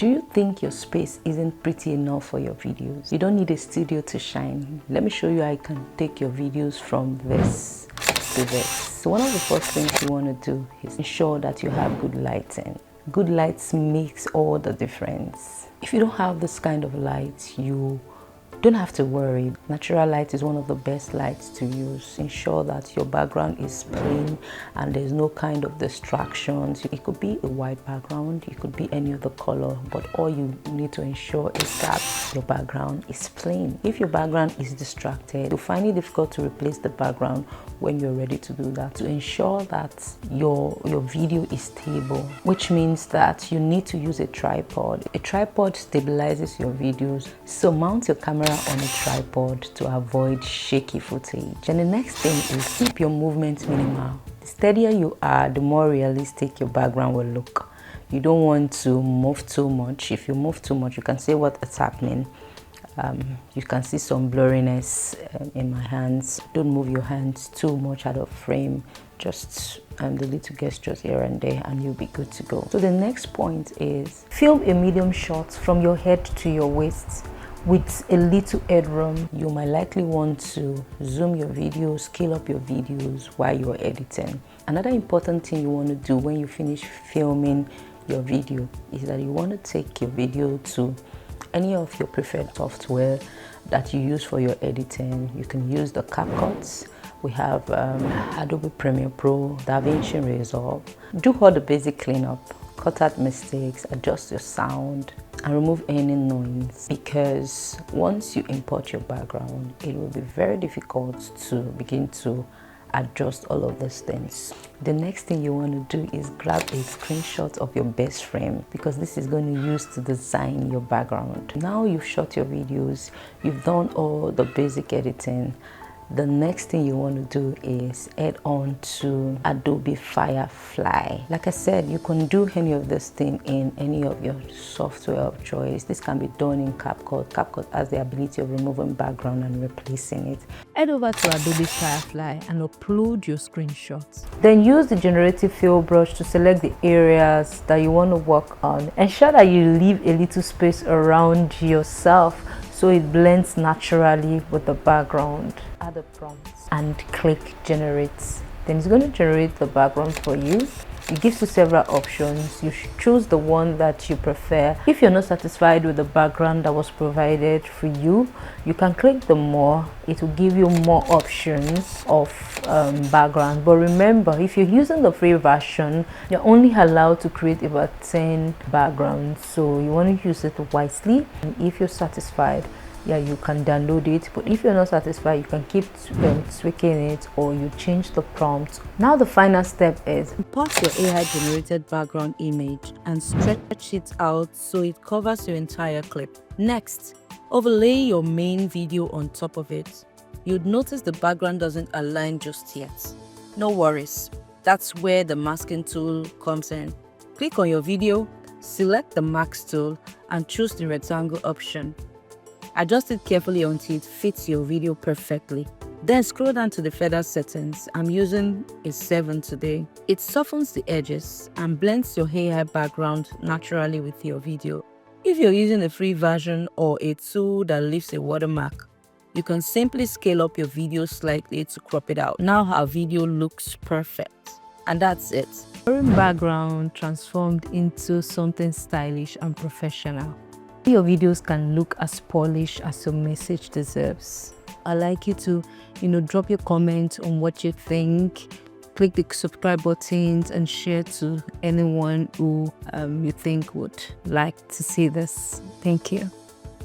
Do you think your space isn't pretty enough for your videos? You don't need a studio to shine. Let me show you how I can take your videos from this to this. So one of the first things you want to do is ensure that you have good lighting. Good lights makes all the difference. If you don't have this kind of light, you don't have to worry. Natural light is one of the best lights to use. Ensure that your background is plain and there's no kind of distractions. It could be a white background, it could be any other color, but all you need to ensure is that your background is plain. If your background is distracted, you'll find it difficult to replace the background when you're ready to do that. To ensure that your video is stable, which means that you need to use a tripod. A tripod stabilizes your videos, so mount your camera on a tripod to avoid shaky footage. And the next thing is keep your movement minimal. The steadier you are, the more realistic your background will look. You don't want to move too much. If you move too much, you can see what is happening. You can see some blurriness in my hands. Don't move your hands too much out of frame. Just the little gestures here and there, and you'll be good to go. So the next point is film a medium shot from your head to your waist with a little headroom. You might likely want to zoom your videos, scale up your videos while you're editing. Another important thing you want to do when you finish filming your video is that you want to take your video to any of your preferred software that you use for your editing. You can use the CapCut. We have Adobe Premiere Pro, DaVinci Resolve. Do all the basic cleanup, cut out mistakes, adjust your sound, and remove any noise, because once you import your background, it will be very difficult to begin to adjust all of these things. The next thing you want to do is grab a screenshot of your best frame, because this is going to use to design your background. Now you've shot your videos, you've done all the basic editing. The next thing you want to do is add on to Adobe Firefly. Like I said, you can do any of this thing in any of your software of choice. This can be done in CapCut. CapCut has the ability of removing background and replacing it. Head over to Adobe Firefly and upload your screenshots. Then use the generative fill brush to select the areas that you want to work on. Ensure that you leave a little space around yourself so it blends naturally with the background. Add a prompt and click generate. Then it's going to generate the background for you. It gives you several options. You should choose the one that you prefer. If you're not satisfied with the background that was provided for you, you can click the more. It will give you more options of background. But remember, if you're using the free version, you're only allowed to create about 10 backgrounds. So you want to use it wisely. And if you're satisfied, yeah, you can download it. But if you're not satisfied, you can keep tweaking it, or you change the prompt. Now the final step is import your AI generated background image and stretch it out so it covers your entire clip. Next, overlay your main video on top of it. You'd notice the background doesn't align just yet. No worries, that's where the masking tool comes in. Click on your video, select the mask tool, and choose the rectangle option. Adjust it carefully until it fits your video perfectly. Then scroll down to the feather settings. I'm using a 7 today. It softens the edges and blends your AI background naturally with your video. If you're using a free version or a tool that leaves a watermark, you can simply scale up your video slightly to crop it out. Now our video looks perfect. And that's it. boring background transformed into something stylish and professional. Your videos can look as polished as your message deserves. I'd like you to, drop your comment on what you think. Click the subscribe buttons and share to anyone who you think would like to see this. Thank you.